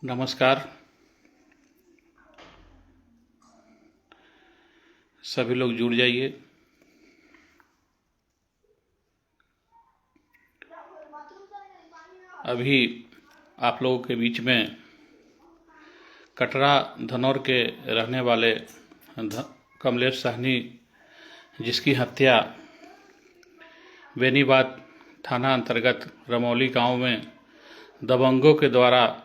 नमस्कार। सभी लोग जुड़ जाइए। अभी आप लोगों के बीच में कटरा धनौर के रहने वाले कमलेश साहनी, जिसकी हत्या बेनीबाद थाना अंतर्गत रमौली गांव में दबंगों के द्वारा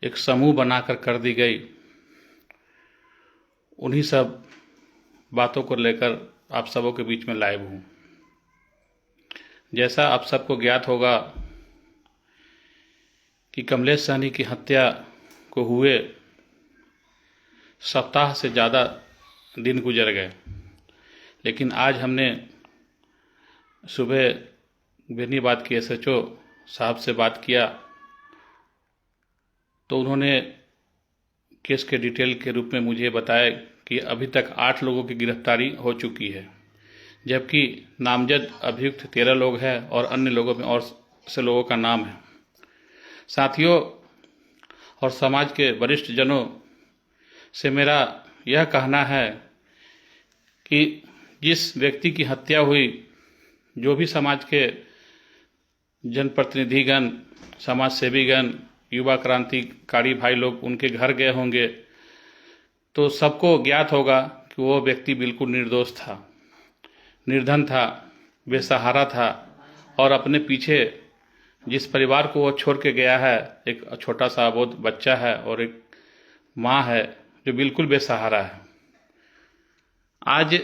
एक समूह बनाकर कर दी गई, उन्हीं सब बातों को लेकर आप सबों के बीच में लाइव हूँ। जैसा आप सबको ज्ञात होगा कि कमलेश साहनी की हत्या को हुए सप्ताह से ज़्यादा दिन गुजर गए, लेकिन आज हमने सुबह बेनीबाद के SHO साहब से बात किया तो उन्होंने केस के डिटेल के रूप में मुझे बताया कि अभी तक 8 लोगों की गिरफ्तारी हो चुकी है, जबकि नामजद अभियुक्त 13 लोग हैं और अन्य लोगों में और से लोगों का नाम है। साथियों और समाज के वरिष्ठ जनों से मेरा यह कहना है कि जिस व्यक्ति की हत्या हुई, जो भी समाज के जनप्रतिनिधिगण, समाज सेवीगण, युवा क्रांतिकारी भाई लोग उनके घर गए होंगे तो सबको ज्ञात होगा कि वो व्यक्ति बिल्कुल निर्दोष था, निर्धन था, बेसहारा था और अपने पीछे जिस परिवार को वो छोड़ के गया है, एक छोटा सा अबोध बच्चा है और एक माँ है जो बिल्कुल बेसहारा है। आज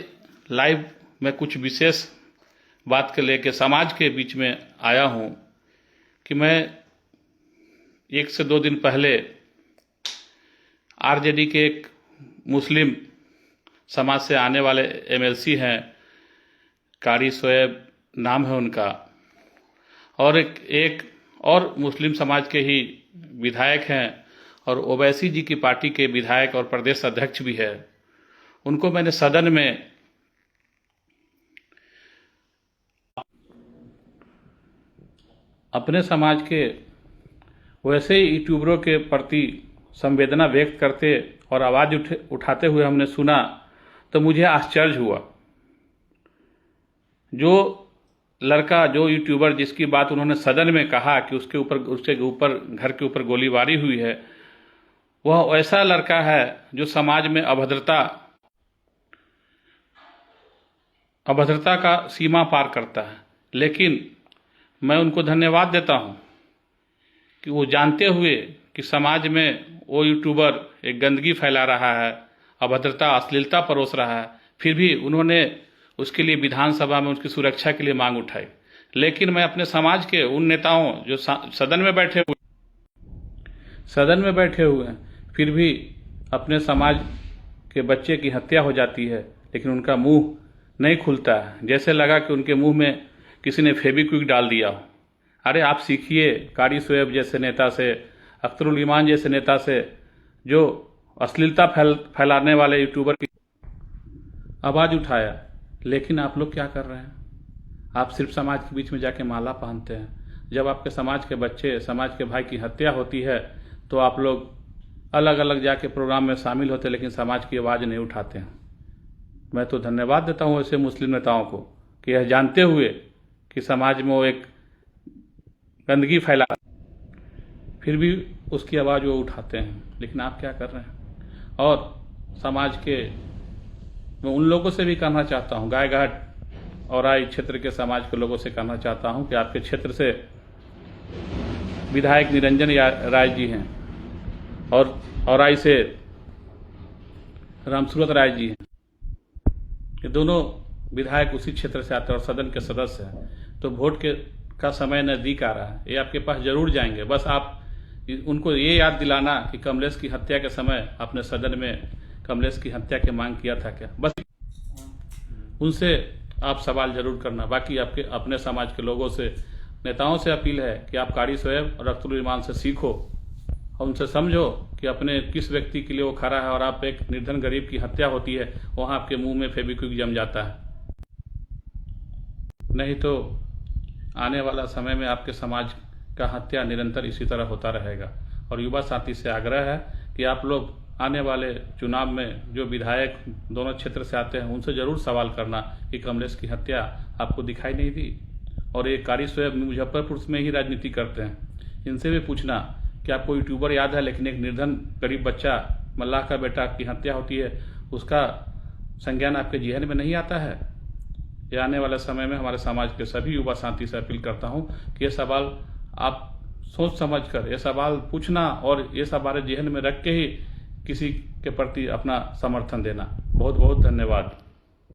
लाइव में कुछ विशेष बात के लेके समाज के बीच में आया हूँ कि मैं 1 से 2 दिन पहले RJD के एक मुस्लिम समाज से आने वाले MLC हैं, कारी शोएब नाम है उनका, और एक और मुस्लिम समाज के ही विधायक हैं और ओवैसी जी की पार्टी के विधायक और प्रदेश अध्यक्ष भी है। उनको मैंने सदन में अपने समाज के वैसे ही यूट्यूबरों के प्रति संवेदना व्यक्त करते और आवाज़ उठाते हुए हमने सुना तो मुझे आश्चर्य हुआ। जो लड़का, जो यूट्यूबर जिसकी बात उन्होंने सदन में कहा कि उसके ऊपर घर के ऊपर गोलीबारी हुई है, वह ऐसा लड़का है जो समाज में अभद्रता का सीमा पार करता है। लेकिन मैं उनको धन्यवाद देता हूं कि वो जानते हुए कि समाज में वो यूट्यूबर एक गंदगी फैला रहा है, अभद्रता, अश्लीलता परोस रहा है, फिर भी उन्होंने उसके लिए विधानसभा में उसकी सुरक्षा के लिए मांग उठाई। लेकिन मैं अपने समाज के उन नेताओं जो सदन में बैठे हुए हैं, फिर भी अपने समाज के बच्चे की हत्या हो जाती है लेकिन उनका मुंह नहीं खुलता है, जैसे लगा कि उनके मुंह में किसी ने फेविक्विक डाल दिया हो। अरे आप सीखिए कारी शोएब जैसे नेता से, अख्तरुल ईमान जैसे नेता से, जो अश्लीलता फैलाने वाले यूट्यूबर की आवाज़ उठाया। लेकिन आप लोग क्या कर रहे हैं? आप सिर्फ समाज के बीच में जाके माला पहनते हैं। जब आपके समाज के बच्चे, समाज के भाई की हत्या होती है तो आप लोग अलग अलग जाके प्रोग्राम में शामिल होते, लेकिन समाज की आवाज़ नहीं उठाते हैं। मैं तो धन्यवाद देता हूँ ऐसे मुस्लिम नेताओं को कि यह जानते हुए कि समाज में वो एक गंदगी फैला, फिर भी उसकी आवाज़ वो उठाते हैं। लेकिन आप क्या कर रहे हैं? और समाज के मैं उन लोगों से भी कहना चाहता हूँ, गायघाट औराई क्षेत्र के समाज के लोगों से कहना चाहता हूँ कि आपके क्षेत्र से विधायक निरंजन राय जी हैं और औराई से रामसूरत राय जी हैं। ये दोनों विधायक उसी क्षेत्र से आते हैं और सदन के सदस्य हैं। तो वोट का समय नज़दीक आ रहा है, ये आपके पास जरूर जाएंगे। बस आप उनको ये याद दिलाना कि कमलेश की हत्या के समय आपने सदन में कमलेश की हत्या की मांग किया था क्या, बस उनसे आप सवाल जरूर करना। बाकी आपके अपने समाज के लोगों से, नेताओं से अपील है कि आप कारी शोएब और अख्तरुल ईमान से सीखो और उनसे समझो कि अपने किस व्यक्ति के लिए वो खड़ा है। और आप एक निर्धन गरीब की हत्या होती है, वहां आपके मुंह में फेविक्विक जम जाता है। नहीं तो आने वाला समय में आपके समाज का हत्या निरंतर इसी तरह होता रहेगा। और युवा साथी से आग्रह है कि आप लोग आने वाले चुनाव में जो विधायक दोनों क्षेत्र से आते हैं उनसे जरूर सवाल करना कि कमलेश की हत्या आपको दिखाई नहीं दी, और ये कारी सोएब मुजफ्फरपुर में ही राजनीति करते हैं, इनसे भी पूछना कि आपको यूट्यूबर याद है, लेकिन एक निर्धन गरीब बच्चा मल्लाह का बेटा की हत्या होती है, उसका संज्ञान आपके जेहन में नहीं आता है। ये आने वाले समय में हमारे समाज के सभी युवा साथी से अपील करता हूँ कि ये सवाल आप सोच समझ कर ये सवाल पूछना और ये सवाल जेहन में रख के ही किसी के प्रति अपना समर्थन देना। बहुत बहुत धन्यवाद।